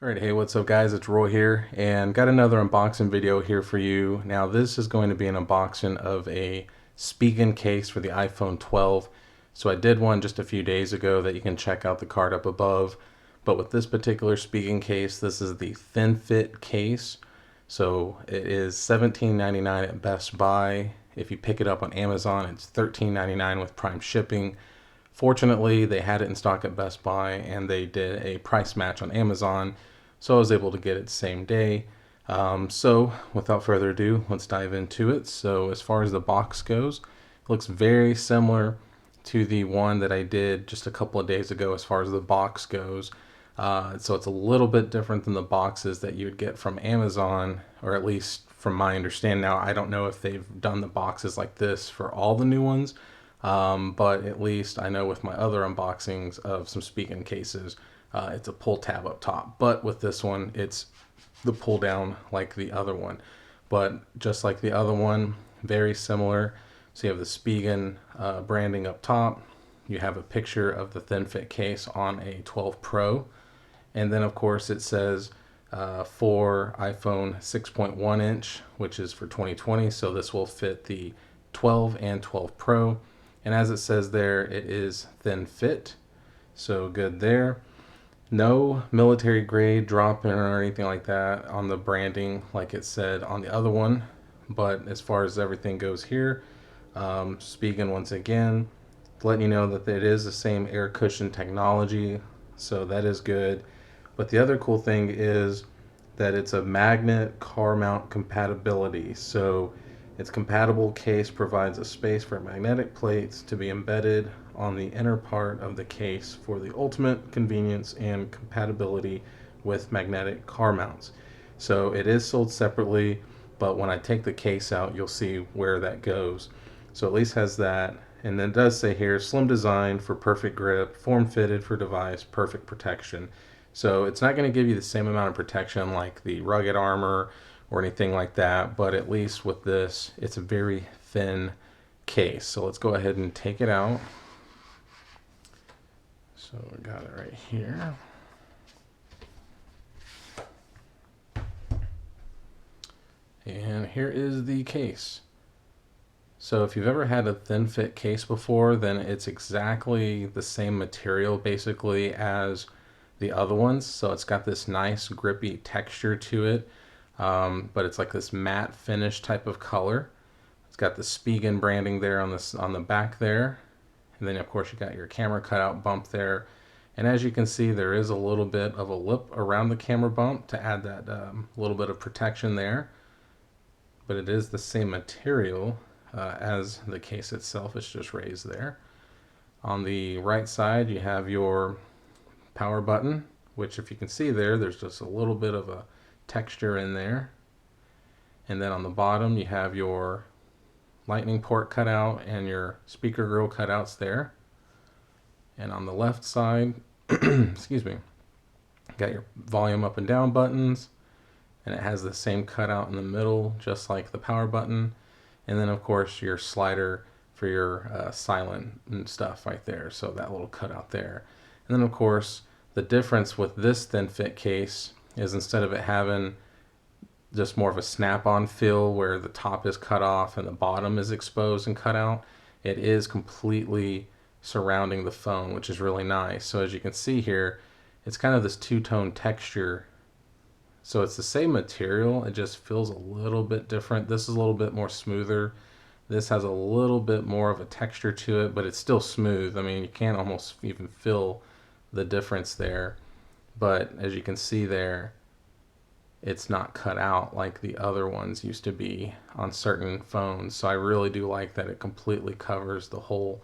Alright, hey, what's up guys? It's Roy here, and got another unboxing video here for you. Now this is going to be an unboxing of a Spigen case for the iPhone 12. So I did one just a few days ago that you can check out the card up above. But with this particular Spigen case, this is the ThinFit case. So it is $17.99 at Best Buy. If you pick it up on Amazon, it's $13.99 with Prime shipping. Fortunately, they had it in stock at Best Buy and they did a price match on Amazon, so I was able to get it same day. So without further ado, let's dive into it. So as far as the box goes, it looks very similar to the one that I did just a couple of days ago as far as the box goes. So it's a little bit different than the boxes that you would get from Amazon, or at least from my understanding. Now, I don't know if they've done the boxes like this for all the new ones, but at least I know with my other unboxings of some Spigen cases, it's a pull tab up top. But with this one, it's the pull down like the other one. But just like the other one, very similar. So you have the Spigen branding up top. You have a picture of the ThinFit case on a 12 Pro. And then of course it says for iPhone 6.1 inch, which is for 2020. So this will fit the 12 and 12 Pro. And as it says there, it is ThinFit. So good there. No military grade drop-in or anything like that on the branding like it said on the other one. But as far as everything goes here, Spigen once again, letting you know that it is the same air cushion technology. So that is good. But the other cool thing is that it's a magnet car mount compatibility. So its compatible case provides a space for magnetic plates to be embedded on the inner part of the case for the ultimate convenience and compatibility with magnetic car mounts. So it is sold separately, but when I take the case out, you'll see where that goes. So at least has that. And then it does say here, slim design for perfect grip, form fitted for device, perfect protection. So it's not going to give you the same amount of protection like the rugged armor or anything like that, but at least with this, it's a very thin case. So let's go ahead and take it out. So we got it right here. And here is the case. So if you've ever had a ThinFit case before, then it's exactly the same material basically as the other ones. So it's got this nice grippy texture to it, but it's like this matte finish type of color. It's got the Spigen branding there on the back there, and then of course you got your camera cutout bump there. And as you can see, there is a little bit of a lip around the camera bump to add that little bit of protection there. But it is the same material as the case itself. It's just raised there. On the right side, you have your power button, which if you can see there, there's just a little bit of a texture in there. And then on the bottom, you have your lightning port cutout and your speaker grill cutouts there. And on the left side, excuse me, got your volume up and down buttons, and it has the same cutout in the middle, just like the power button. And then of course your slider for your silent and stuff right there. So that little cutout there. And then of course, the difference with this ThinFit case is instead of it having just more of a snap-on feel where the top is cut off and the bottom is exposed and cut out, it is completely surrounding the phone, which is really nice. So as you can see here, it's kind of this two-tone texture. So it's the same material, it just feels a little bit different. This is a little bit more smoother. This has a little bit more of a texture to it, but it's still smooth. I mean, you can't almost even feel the difference there. But as you can see there, it's not cut out like the other ones used to be on certain phones. So I really do like that it completely covers the whole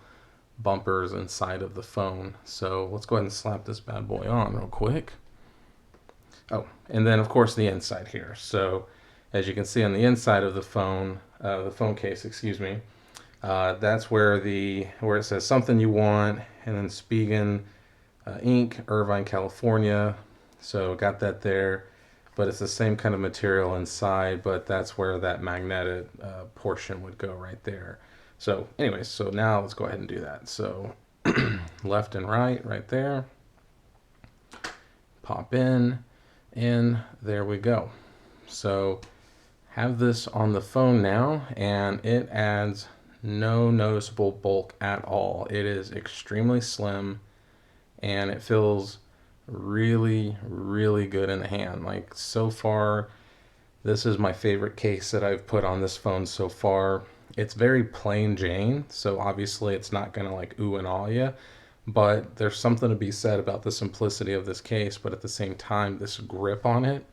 bumpers inside of the phone. So let's go ahead and slap this bad boy on real quick. Oh, and then of course the inside here. So as you can see on the inside of the phone case, excuse me, that's where it says something you want, and then Spigen Inc., Irvine, California. So got that there, but it's the same kind of material inside, but that's where that magnetic portion would go right there. So anyways, so now let's go ahead and do that. So left and right there, pop in. And there we go. So have this on the phone now, and it adds no noticeable bulk at all. It is extremely slim, and it feels really, really good in the hand. Like, so far, this is my favorite case that I've put on this phone so far. It's very plain Jane, so obviously it's not gonna like ooh and awe you, but there's something to be said about the simplicity of this case. But at the same time, this grip on it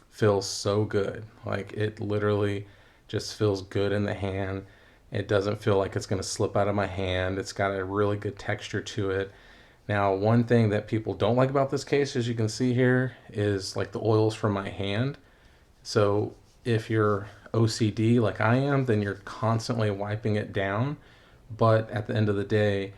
feels so good. Like, it literally just feels good in the hand. It doesn't feel like it's going to slip out of my hand. It's got a really good texture to it. Now, one thing that people don't like about this case, as you can see here, is like the oils from my hand. So if you're OCD like I am, then you're constantly wiping it down. But at the end of the day,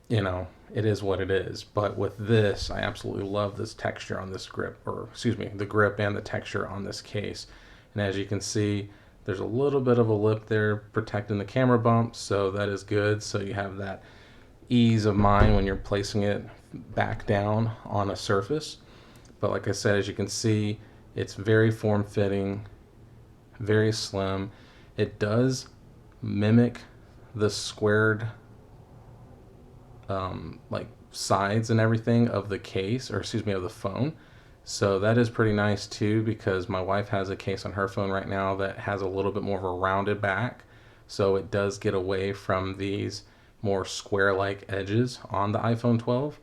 you know, it is what it is. But with this, I absolutely love this texture on this grip, or excuse me, the grip and the texture on this case. And as you can see, there's a little bit of a lip there protecting the camera bump, so that is good. So you have that ease of mind when you're placing it back down on a surface. But like I said, as you can see, it's very form-fitting, very slim. It does mimic the squared like sides and everything of the case, or excuse me, of the phone. So that is pretty nice too, because my wife has a case on her phone right now that has a little bit more of a rounded back, so it does get away from these more square-like edges on the iPhone 12.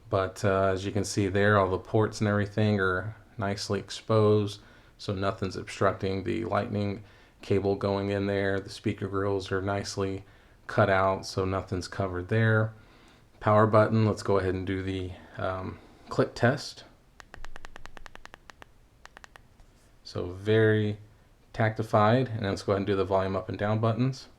But as you can see there, all the ports and everything are nicely exposed, so nothing's obstructing the lightning cable going in there. The speaker grills are nicely cut out, so nothing's covered there. Power button, let's go ahead and do the click test. So very tactified, and then let's go ahead and do the volume up and down buttons.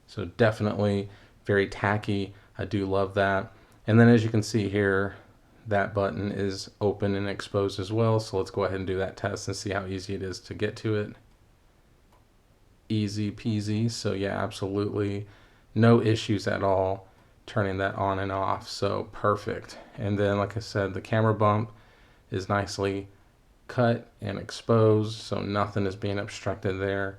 So definitely very tacky. I do love that. And then as you can see here, that button is open and exposed as well. So let's go ahead and do that test and see how easy it is to get to it. Easy peasy. So yeah, absolutely no issues at all turning that on and off. So perfect. And then like I said, the camera bump is nicely cut and exposed, so nothing is being obstructed there.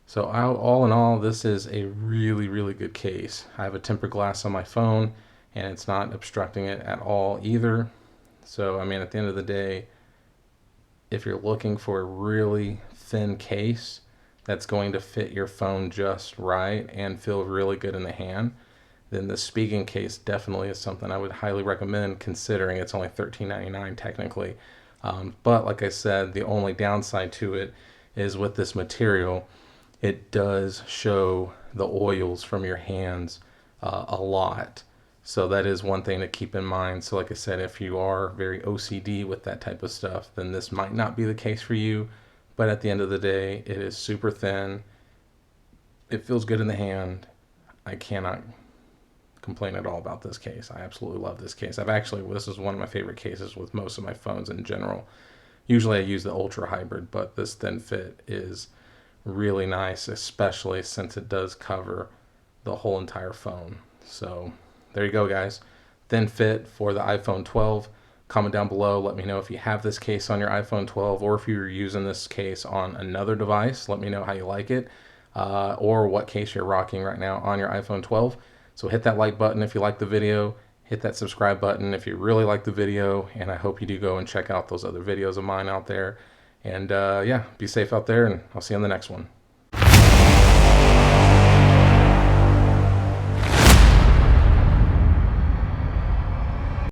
So all in all, this is a really, really good case. I have a tempered glass on my phone, and it's not obstructing it at all either. So I mean, at the end of the day, if you're looking for a really thin case that's going to fit your phone just right and feel really good in the hand, then the speaking case definitely is something I would highly recommend, considering it's only $13.99 technically. But like I said, the only downside to it is with this material, it does show the oils from your hands a lot. So that is one thing to keep in mind. So like I said, if you are very OCD with that type of stuff, then this might not be the case for you. But at the end of the day, it is super thin. It feels good in the hand. I cannot complain at all about this case. I absolutely love this case. This is one of my favorite cases with most of my phones in general. Usually I use the Ultra Hybrid, but this thin fit is really nice, especially since it does cover the whole entire phone. So there you go, guys. Thin fit for the iPhone 12. Comment down below. Let me know if you have this case on your iPhone 12, or if you're using this case on another device. Let me know how you like it, or what case you're rocking right now on your iPhone 12. So hit that like button if you like the video. Hit that subscribe button if you really like the video. And I hope you do go and check out those other videos of mine out there. And yeah, be safe out there, and I'll see you on the next one.